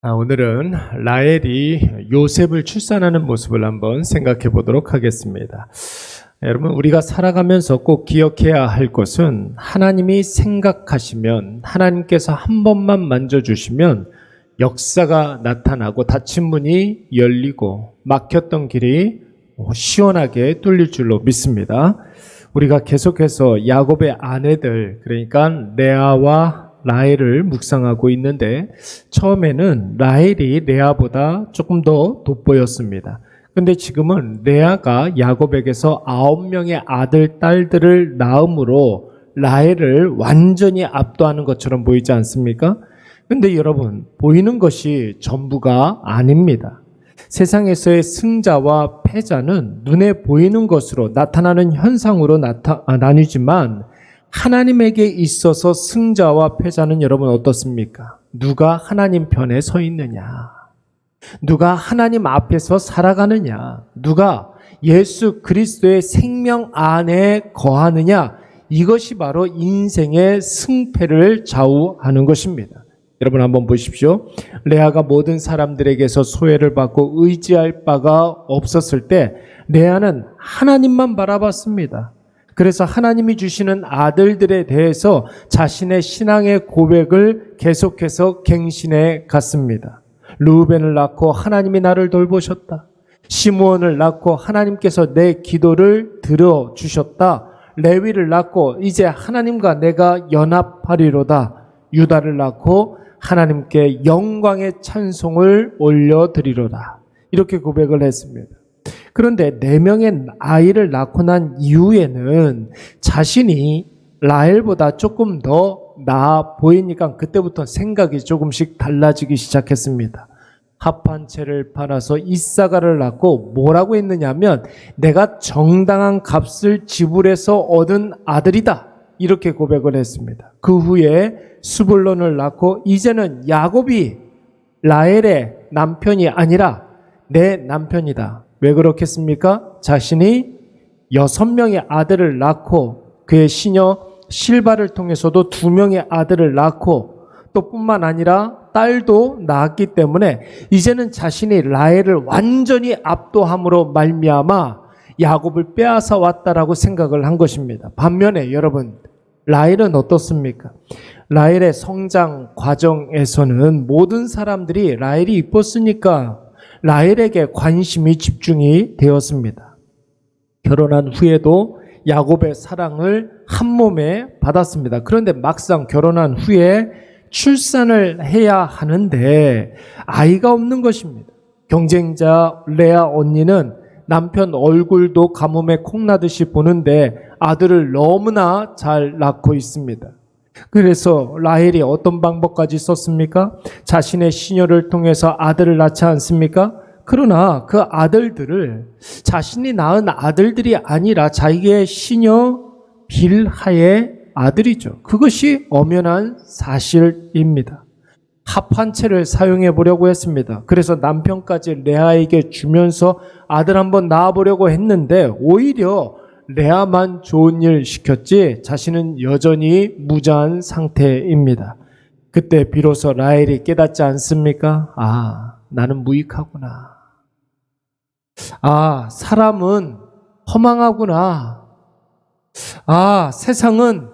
오늘은 라헬이 요셉을 출산하는 모습을 한번 생각해 보도록 하겠습니다. 여러분, 우리가 살아가면서 꼭 기억해야 할 것은 하나님이 생각하시면, 하나님께서 한 번만 만져주시면 역사가 나타나고 닫힌 문이 열리고 막혔던 길이 시원하게 뚫릴 줄로 믿습니다. 우리가 계속해서 야곱의 아내들, 그러니까 레아와 라헬을 묵상하고 있는데, 처음에는 라헬이 레아보다 조금 더 돋보였습니다. 근데 지금은 레아가 야곱에게서 9명의 아들, 딸들을 낳음으로 라헬을 완전히 압도하는 것처럼 보이지 않습니까? 근데 여러분, 보이는 것이 전부가 아닙니다. 세상에서의 승자와 패자는 눈에 보이는 것으로 나타나는 현상으로 나뉘지만, 하나님에게 있어서 승자와 패자는 여러분 어떻습니까? 누가 하나님 편에 서 있느냐? 누가 하나님 앞에서 살아가느냐? 누가 예수 그리스도의 생명 안에 거하느냐? 이것이 바로 인생의 승패를 좌우하는 것입니다. 여러분 한번 보십시오. 레아가 모든 사람들에게서 소외를 받고 의지할 바가 없었을 때 레아는 하나님만 바라봤습니다. 그래서 하나님이 주시는 아들들에 대해서 자신의 신앙의 고백을 계속해서 갱신해 갔습니다. 르우벤을 낳고 하나님이 나를 돌보셨다. 시므온을 낳고 하나님께서 내 기도를 들어주셨다. 레위를 낳고 이제 하나님과 내가 연합하리로다. 유다를 낳고 하나님께 영광의 찬송을 올려드리로다. 이렇게 고백을 했습니다. 그런데 4명의 아이를 낳고 난 이후에는 자신이 라헬보다 조금 더 나아 보이니까 그때부터 생각이 조금씩 달라지기 시작했습니다. 합한 채를 팔아서 이사가를 낳고 뭐라고 했느냐면, 내가 정당한 값을 지불해서 얻은 아들이다. 이렇게 고백을 했습니다. 그 후에 스불론을 낳고 이제는 야곱이 라헬의 남편이 아니라 내 남편이다. 왜 그렇겠습니까? 자신이 6명의 아들을 낳고 그의 시녀 실바를 통해서도 2명의 아들을 낳고 또 뿐만 아니라 딸도 낳았기 때문에 이제는 자신이 라헬을 완전히 압도함으로 말미암아 야곱을 빼앗아 왔다라고 생각을 한 것입니다. 반면에 여러분, 라헬은 어떻습니까? 라헬의 성장 과정에서는 모든 사람들이 라헬이 이뻤으니까 라헬에게 관심이 집중이 되었습니다. 결혼한 후에도 야곱의 사랑을 한 몸에 받았습니다. 그런데 막상 결혼한 후에 출산을 해야 하는데 아이가 없는 것입니다. 경쟁자 레아 언니는 남편 얼굴도 가뭄에 콩나듯이 보는데 아들을 너무나 잘 낳고 있습니다. 그래서 라헬이 어떤 방법까지 썼습니까? 자신의 시녀를 통해서 아들을 낳지 않습니까? 그러나 그 아들들을 자신이 낳은 아들들이 아니라 자기의 시녀 빌하의 아들이죠. 그것이 엄연한 사실입니다. 합한 채를 사용해 보려고 했습니다. 그래서 남편까지 레아에게 주면서 아들 한번 낳아보려고 했는데 오히려 레아만 좋은 일 시켰지 자신은 여전히 무자한 상태입니다. 그때 비로소 라헬이 깨닫지 않습니까? 나는 무익하구나. 사람은 허망하구나. 세상은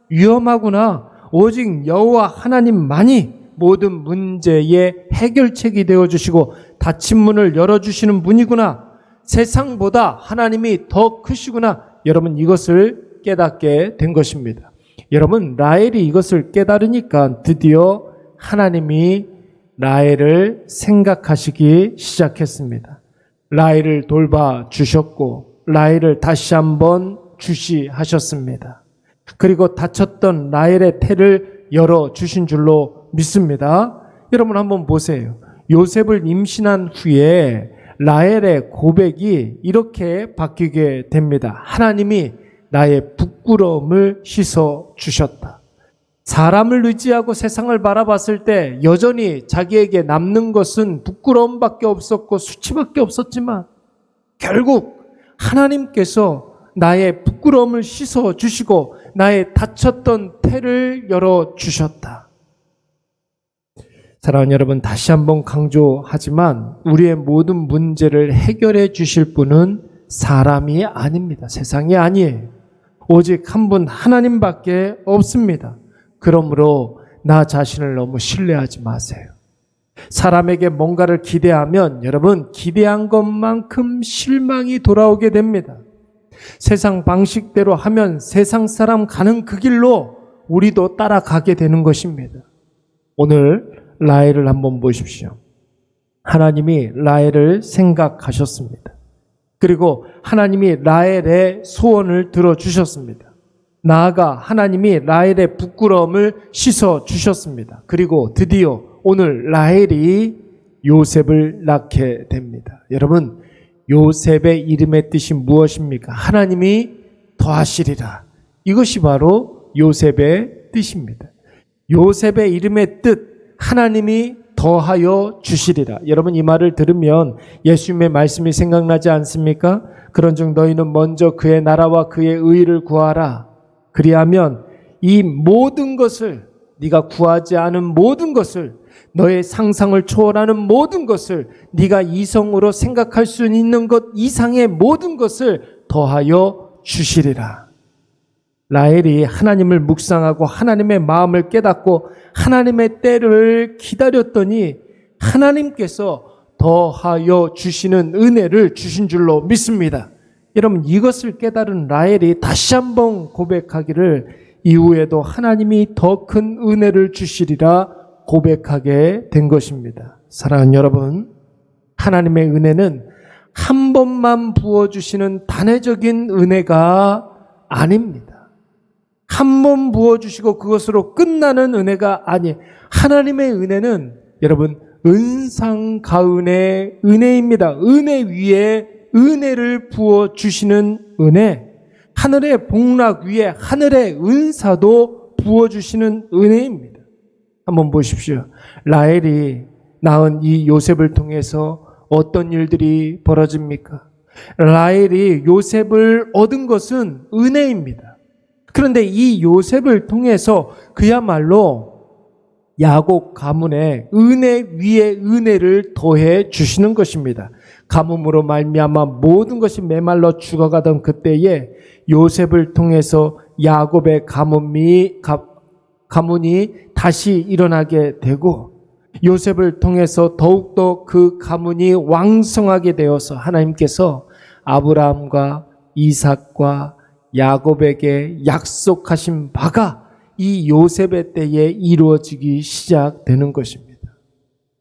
위험하구나. 오직 여호와 하나님만이 모든 문제의 해결책이 되어주시고 닫힌 문을 열어주시는 분이구나. 세상보다 하나님이 더 크시구나. 여러분, 이것을 깨닫게 된 것입니다. 여러분, 라헬이 이것을 깨달으니까 드디어 하나님이 라헬을 생각하시기 시작했습니다. 라헬을 돌봐 주셨고 라헬을 다시 한번 주시하셨습니다. 그리고 닫혔던 라헬의 태를 열어주신 줄로 믿습니다. 여러분 한번 보세요. 요셉을 임신한 후에 라헬의 고백이 이렇게 바뀌게 됩니다. 하나님이 나의 부끄러움을 씻어 주셨다. 사람을 의지하고 세상을 바라봤을 때 여전히 자기에게 남는 것은 부끄러움밖에 없었고 수치밖에 없었지만 결국 하나님께서 나의 부끄러움을 씻어 주시고 나의 닫혔던 태를 열어 주셨다. 사랑하는 여러분, 다시 한번 강조하지만 우리의 모든 문제를 해결해 주실 분은 사람이 아닙니다. 세상이 아니에요. 오직 한 분 하나님밖에 없습니다. 그러므로 나 자신을 너무 신뢰하지 마세요. 사람에게 뭔가를 기대하면 여러분, 기대한 것만큼 실망이 돌아오게 됩니다. 세상 방식대로 하면 세상 사람 가는 그 길로 우리도 따라가게 되는 것입니다. 오늘 라헬을 한번 보십시오. 하나님이 라헬을 생각하셨습니다. 그리고 하나님이 라헬의 소원을 들어주셨습니다. 나아가 하나님이 라헬의 부끄러움을 씻어주셨습니다. 그리고 드디어 오늘 라헬이 요셉을 낳게 됩니다. 여러분, 요셉의 이름의 뜻이 무엇입니까? 하나님이 더하시리라. 이것이 바로 요셉의 뜻입니다. 요셉의 이름의 뜻, 하나님이 더하여 주시리라. 여러분, 이 말을 들으면 예수님의 말씀이 생각나지 않습니까? 그런즉 너희는 먼저 그의 나라와 그의 의를 구하라. 그리하면 이 모든 것을, 네가 구하지 않은 모든 것을, 너의 상상을 초월하는 모든 것을, 네가 이성으로 생각할 수 있는 것 이상의 모든 것을 더하여 주시리라. 라헬이 하나님을 묵상하고 하나님의 마음을 깨닫고 하나님의 때를 기다렸더니 하나님께서 더하여 주시는 은혜를 주신 줄로 믿습니다. 여러분, 이것을 깨달은 라헬이 다시 한번 고백하기를 이후에도 하나님이 더 큰 은혜를 주시리라 고백하게 된 것입니다. 사랑하는 여러분, 하나님의 은혜는 한 번만 부어주시는 단회적인 은혜가 아닙니다. 한 번 부어주시고 그것으로 끝나는 은혜가 아니에요. 하나님의 은혜는 여러분, 은상가은의 은혜입니다. 은혜 위에 은혜를 부어주시는 은혜, 하늘의 복락 위에 하늘의 은사도 부어주시는 은혜입니다. 한번 보십시오. 라헬이 낳은 이 요셉을 통해서 어떤 일들이 벌어집니까? 라헬이 요셉을 얻은 것은 은혜입니다. 그런데 이 요셉을 통해서 그야말로 야곱 가문에 은혜 위에 은혜를 더해 주시는 것입니다. 가뭄으로 말미암아 모든 것이 메말라 죽어가던 그때에 요셉을 통해서 야곱의 가문이 다시 일어나게 되고, 요셉을 통해서 더욱더 그 가문이 왕성하게 되어서 하나님께서 아브라함과 이삭과 야곱에게 약속하신 바가 이 요셉의 때에 이루어지기 시작되는 것입니다.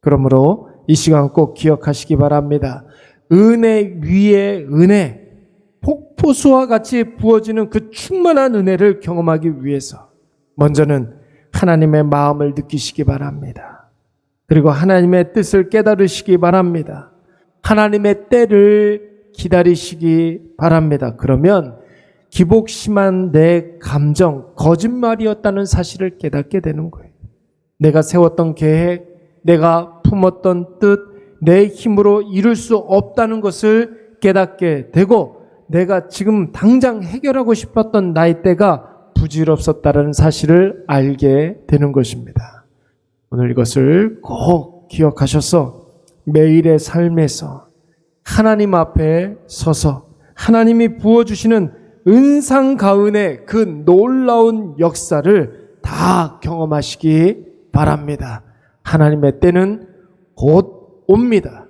그러므로 이 시간 꼭 기억하시기 바랍니다. 은혜 위에 은혜, 폭포수와 같이 부어지는 그 충만한 은혜를 경험하기 위해서 먼저는 하나님의 마음을 느끼시기 바랍니다. 그리고 하나님의 뜻을 깨달으시기 바랍니다. 하나님의 때를 기다리시기 바랍니다. 그러면 기복심한 내 감정, 거짓말이었다는 사실을 깨닫게 되는 거예요. 내가 세웠던 계획, 내가 품었던 뜻, 내 힘으로 이룰 수 없다는 것을 깨닫게 되고, 내가 지금 당장 해결하고 싶었던 나의 때가 부질없었다는 사실을 알게 되는 것입니다. 오늘 이것을 꼭 기억하셔서 매일의 삶에서 하나님 앞에 서서 하나님이 부어주시는 은상가은의 그 놀라운 역사를 다 경험하시기 바랍니다. 하나님의 때는 곧 옵니다.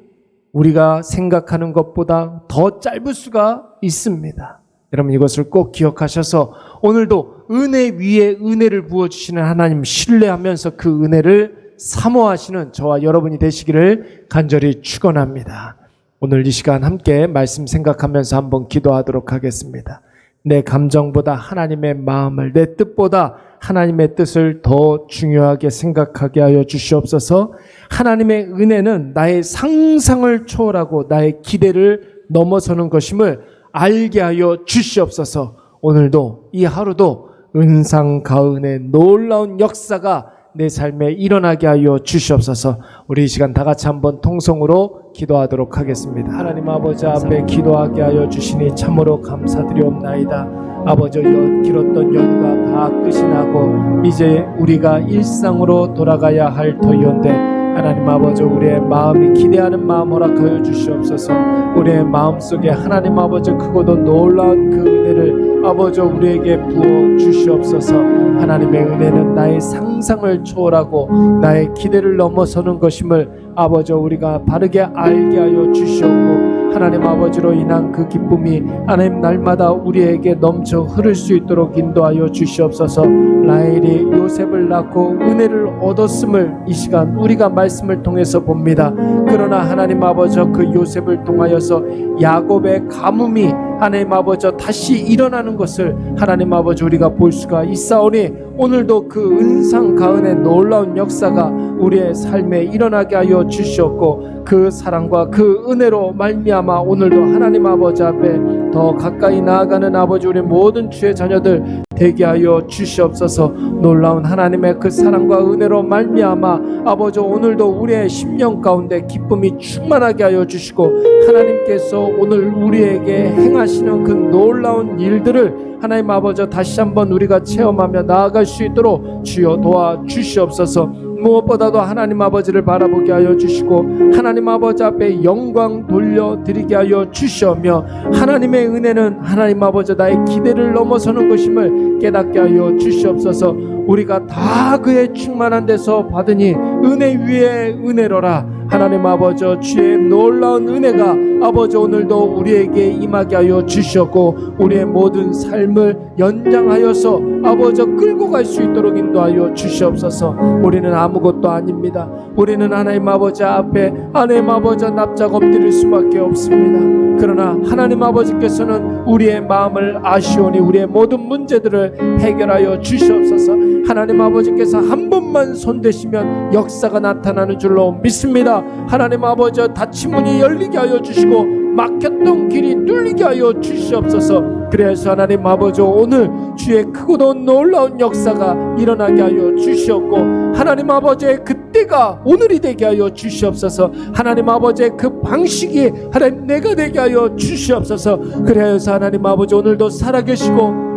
우리가 생각하는 것보다 더 짧을 수가 있습니다. 여러분, 이것을 꼭 기억하셔서 오늘도 은혜 위에 은혜를 부어주시는 하나님 신뢰하면서 그 은혜를 사모하시는 저와 여러분이 되시기를 간절히 축원합니다. 오늘 이 시간 함께 말씀 생각하면서 한번 기도하도록 하겠습니다. 내 감정보다 하나님의 마음을, 내 뜻보다 하나님의 뜻을 더 중요하게 생각하게 하여 주시옵소서. 하나님의 은혜는 나의 상상을 초월하고 나의 기대를 넘어서는 것임을 알게 하여 주시옵소서. 오늘도 이 하루도 은상가은의 놀라운 역사가 내 삶에 일어나게 하여 주시옵소서. 우리 이 시간 다 같이 한번 통성으로 기도하도록 하겠습니다. 하나님 아버지 앞에 기도하게 하여 주시니 참으로 감사드리옵나이다. 아버지, 길었던 연휴가 다 끝이 나고 이제 우리가 일상으로 돌아가야 할 터이온데 하나님 아버지 우리의 마음이 기대하는 마음 허락하여 주시옵소서. 우리의 마음속에 하나님 아버지 크고도 놀라운 그 은혜를 아버지 우리에게 부어 주시옵소서. 하나님의 은혜는 나의 상상을 초월하고 나의 기대를 넘어서는 것임을 아버지 우리가 바르게 알게 하여 주시옵고, 하나님 아버지로 인한 그 기쁨이 하나님 날마다 우리에게 넘쳐 흐를 수 있도록 인도하여 주시옵소서. 라헬이 요셉을 낳고 은혜를 얻었음을 이 시간 우리가 말씀을 통해서 봅니다. 그러나 하나님 아버지 그 요셉을 통하여서 야곱의 가뭄이 하나님 아버지 다시 일어나는 것을 하나님 아버지 우리가 볼 수가 있사오니, 오늘도 그 은상 가은의 놀라운 역사가 우리의 삶에 일어나게 하여 주시옵고, 그 사랑과 그 은혜로 말미암아 오늘도 하나님 아버지 앞에 더 가까이 나아가는 아버지 우리 모든 주의 자녀들 되게 하여 주시옵소서. 놀라운 하나님의 그 사랑과 은혜로 말미암아 아버지 오늘도 우리의 심령 가운데 기쁨이 충만하게 하여 주시고, 하나님께서 오늘 우리에게 행하시는 그 놀라운 일들을 하나님 아버지 다시 한번 우리가 체험하며 나아갈 수 있도록 주여 도와 주시옵소서. 무엇보다도 하나님 아버지를 바라보게 하여 주시고 하나님 아버지 앞에 영광 돌려드리게 하여 주시오며, 하나님의 은혜는 하나님 아버지 나의 기대를 넘어서는 것임을 깨닫게 하여 주시옵소서. 우리가 다 그의 충만한 데서 받으니 은혜 위에 은혜로라. 하나님 아버지 주의 놀라운 은혜가 아버지 오늘도 우리에게 임하게 하여 주시었고, 우리의 모든 삶을 연장하여서 아버지 끌고 갈 수 있도록 인도하여 주시옵소서. 우리는 아무것도 아닙니다. 우리는 하나님 아버지 앞에 하나님 아버지 납작 엎드릴 수밖에 없습니다. 그러나 하나님 아버지께서는 우리의 마음을 아시오니 우리의 모든 문제들을 해결하여 주시옵소서. 하나님 아버지께서 한 번만 손대시면 역사가 나타나는 줄로 믿습니다. 하나님 아버지 닫힌 문이 열리게 하여 주시고 막혔던 길이 뚫리게 하여 주시옵소서. 그래서 하나님 아버지 오늘 주의 크고도 놀라운 역사가 일어나게 하여 주시옵고, 하나님 아버지의 그때가 오늘이 되게 하여 주시옵소서. 하나님 아버지의 그 방식이 하나님 내가 되게 하여 주시옵소서. 그래서 하나님 아버지 오늘도 살아계시고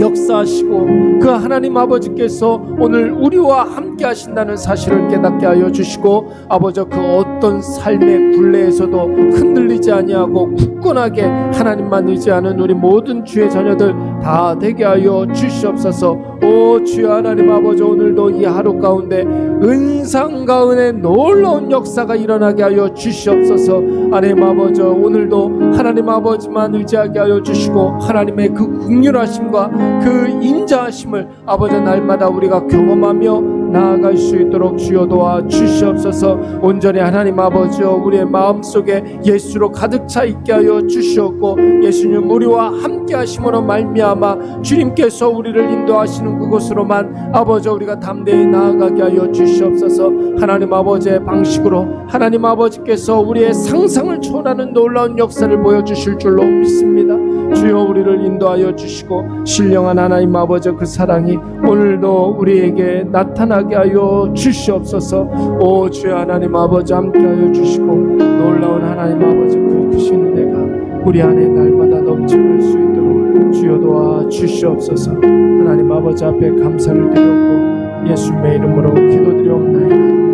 역사하시고 그 하나님 아버지께서 오늘 우리와 함께 하신다는 사실을 깨닫게 하여 주시고, 아버지 그 어떤 삶의 굴레에서도 흔들리지 아니하고 굳건하게 하나님만 의지하는 우리 모든 주의 자녀들 다 되게 하여 주시옵소서. 오 주여 하나님 아버지 오늘도 이 하루 가운데 은상 가운데 놀라운 역사가 일어나게 하여 주시옵소서. 하나님 아버지 오늘도 하나님 아버지만 의지하게 하여 주시고, 하나님의 그 긍휼하심과 그 인자하심을 아버지 날마다 우리가 경험하며 나아갈 수 있도록 주여 도와 주시옵소서. 온전히 하나님 아버지 우리의 마음속에 예수로 가득 차 있게 하여 주시옵고, 예수님 우리와 함께 하심으로 말미암아 주님께서 우리를 인도하시는 그곳으로만 아버지 우리가 담대히 나아가게 하여 주시옵소서. 하나님 아버지의 방식으로 하나님 아버지께서 우리의 상상을 초월하는 놀라운 역사를 보여주실 줄로 믿습니다. 주여 우리를 인도하여 주시고 신령한 하나님 아버지 그 사랑이 오늘도 우리에게 나타나게 하여 주시옵소서. 오 주여 하나님 아버지 함께 하여 주시고 놀라운 하나님 아버지 그 크신 은혜가 우리 안에 날마다 넘쳐날 수 있도록 주여 도와 주시옵소서. 하나님 아버지 앞에 감사를 드렸고 예수님의 이름으로 기도드리옵나이다.